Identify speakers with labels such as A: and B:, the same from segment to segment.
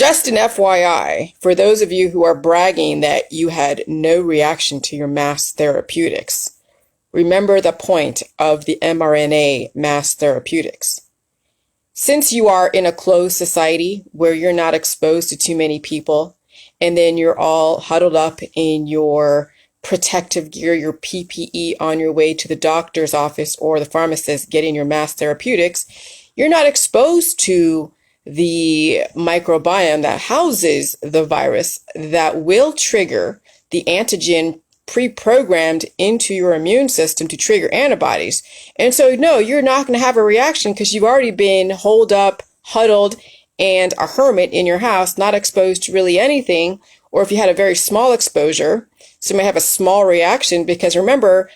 A: Just an FYI, for those of you who are bragging that you had no reaction to your mass therapeutics, remember the point of the mRNA mass therapeutics. Since you are in a closed society where you're not exposed to too many people, and then you're all huddled up in your protective gear, your PPE, on your way to the doctor's office or the pharmacist getting your mass therapeutics, you're not exposed to the microbiome that houses the virus that will trigger the antigen pre-programmed into your immune system to trigger antibodies. And so, no, you're not going to have a reaction because you've already been holed up, huddled, and a hermit in your house, not exposed to really anything. Or if you had a very small exposure, so you may have a small reaction, because remember,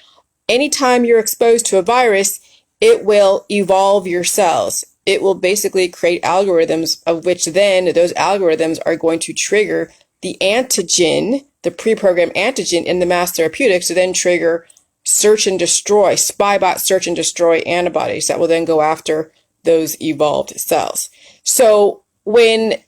A: anytime you're exposed to a virus, it will evolve your cells. It will basically create algorithms, of which then those algorithms are going to trigger the antigen, the pre-programmed antigen in the mass therapeutics, to then trigger search and destroy, spy-bot search and destroy antibodies that will then go after those evolved cells. So when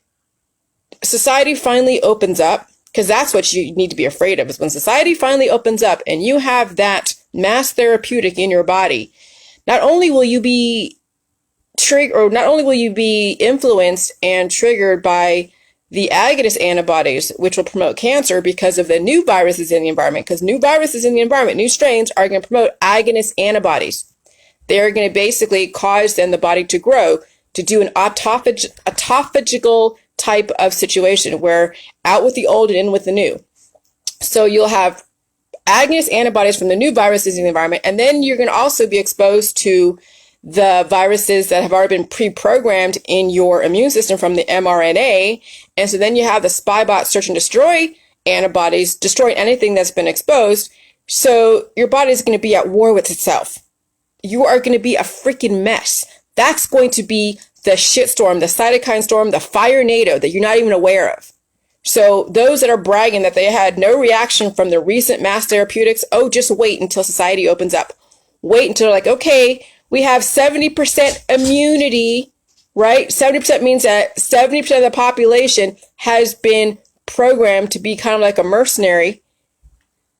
A: society finally opens up, because that's what you need to be afraid of, is when society finally opens up and you have that mass therapeutic in your body, not only will you be influenced and triggered by the agonist antibodies, which will promote cancer because of the new viruses in the environment, because new viruses in the environment, new strains, are going to promote agonist antibodies. They're going to basically cause then the body to grow, to do an autophagical type of situation where out with the old and in with the new. So you'll have agonist antibodies from the new viruses in the environment, and then you're going to also be exposed to the viruses that have already been pre-programmed in your immune system from the mRNA. And so then you have the spy-bot search and destroy antibodies, destroying anything that's been exposed. So your body is going to be at war with itself. You are going to be a freaking mess. That's going to be the shitstorm, the cytokine storm, the Firenado that you're not even aware of. So those that are bragging that they had no reaction from the recent mass therapeutics, oh, just wait until society opens up. Wait until like, okay, we have 70% immunity, right? 70% means that 70% of the population has been programmed to be kind of like a mercenary.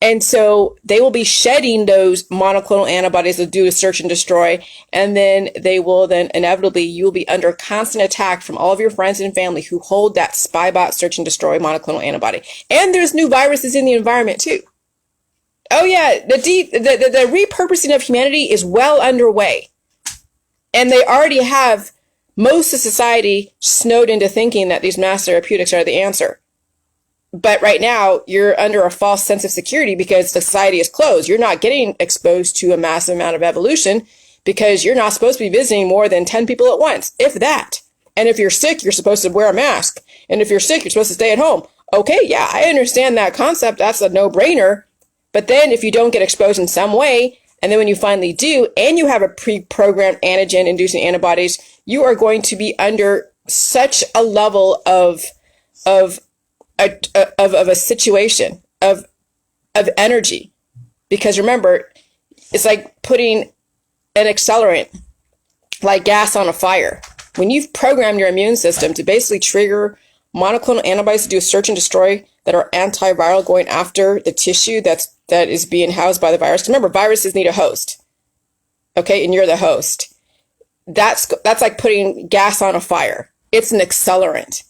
A: And so they will be shedding those monoclonal antibodies that do a search and destroy. And then they will then inevitably, you'll be under constant attack from all of your friends and family who hold that spy-bot search and destroy monoclonal antibody. And there's new viruses in the environment too. Oh yeah, the repurposing of humanity is well underway. And they already have most of society snowed into thinking that these mass therapeutics are the answer. But right now, you're under a false sense of security because society is closed. You're not getting exposed to a massive amount of evolution because you're not supposed to be visiting more than 10 people at once, if that. And if you're sick, you're supposed to wear a mask. And if you're sick, you're supposed to stay at home. Okay, yeah, I understand that concept. That's a no-brainer. But then if you don't get exposed in some way, and then when you finally do, and you have a pre-programmed antigen inducing antibodies, you are going to be under such a level of a situation of energy. Because remember, it's like putting an accelerant, like gas on a fire. When you've programmed your immune system to basically trigger monoclonal antibodies to do a search and destroy that are antiviral going after the tissue that is being housed by the virus. Remember, viruses need a host. Okay, and you're the host. That's like putting gas on a fire. It's an accelerant.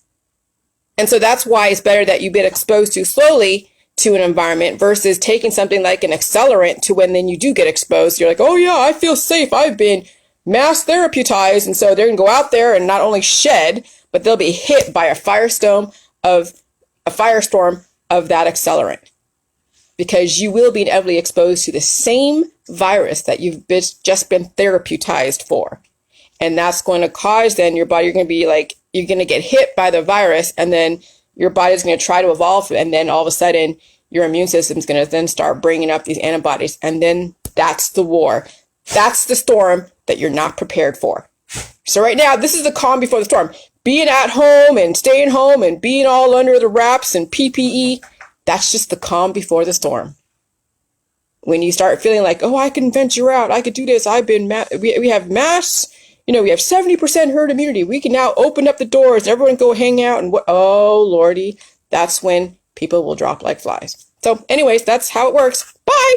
A: And so that's why it's better that you get exposed to slowly to an environment versus taking something like an accelerant to when then you do get exposed. You're like, oh yeah, I feel safe. I've been mass therapeutized. And so they're going to go out there and not only shed, but they'll be hit by a firestorm of that accelerant. Because you will be inevitably exposed to the same virus that you've just been therapeutized for. And that's going to cause then your body, you're going to get hit by the virus, and then your body's going to try to evolve, and then all of a sudden your immune system is going to then start bringing up these antibodies, and then that's the war. That's the storm that you're not prepared for. So right now, this is the calm before the storm. Being at home and staying home and being all under the wraps and PPE, that's just the calm before the storm. When you start feeling like, oh, I can venture out, I could do this, we have mass we have 70% herd immunity. We can now open up the doors. Everyone go hang out. And oh, Lordy, that's when people will drop like flies. So anyways, that's how it works. Bye.